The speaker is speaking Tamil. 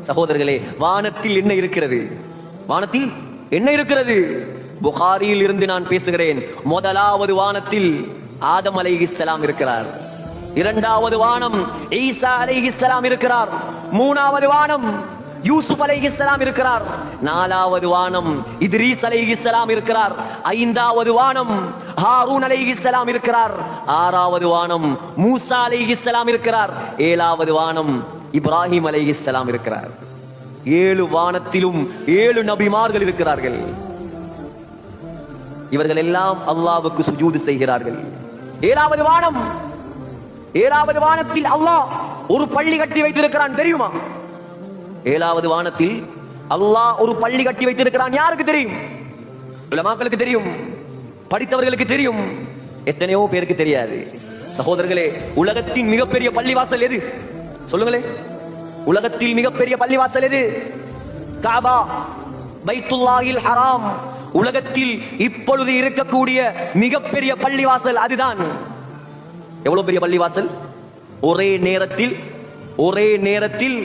சகோதரர்களே, வானத்தில் என்ன இருக்கிறது? வானத்தில் என்ன இருக்கிறது? புகாரியில் இருந்து நான் பேசுகிறேன். முதலாவது வானத்தில் ஆதம் அலைஹிஸ்ஸலாம் இருக்கிறார். இரண்டாவது வானம் ஈசா அலைஹிஸ்ஸலாம் இருக்கிறார். மூணாவது வானம் யூசுப் அலைஹிஸ்ஸலாம் இருக்கிறார். நாலாவது வானம் இத்ரீஸ் அலைஹிஸ்ஸலாம் இருக்கிறார். ஐந்தாவது வானம் ஹாரூன் அலைஹிஸ்ஸலாம் இருக்கிறார். ஆறாவது வானம் மூசா அலைஹிஸ்ஸலாம் இருக்கிறார். ஏழாவது வானம் இப்ராஹிம் அலைஹிஸ்ஸலாம் இருக்கிறார். 7 வானத்திலும் 7 நபிமார்கள் இருக்கிறார்கள். இவர்கள் எல்லாம் அல்லாஹ்வுக்கு சுஜூது செய்கிறார்கள். 7வது வானம், 7வது வானத்தில் அல்லாஹ் ஒரு பள்ளி கட்டி வைத்திருக்கிறான், தெரியுமா? 7வது வானத்தில் அல்லாஹ் ஒரு பள்ளி கட்டி வைத்திருக்கிறான். யாருக்கு தெரியும்? உலமாக்களுக்கு தெரியும், படித்தவர்களுக்கு தெரியும், எத்தனையோ பேருக்கு தெரியாது. சகோதரர்களே, உலகத்தின் மிகப்பெரிய பள்ளிவாசல் எது? சொல்லுங்களே, உலகத்தில் மிகப்பெரிய பள்ளிவாசல் எது? காபா, பைத்துல்லாஹில் ஹராம். உலகத்தில் இப்பொழுது இருக்கக்கூடிய மிகப்பெரிய பள்ளிவாசல் அதுதான். எவ்வளவு பெரிய பள்ளிவாசல்? ஒரே நேரத்தில்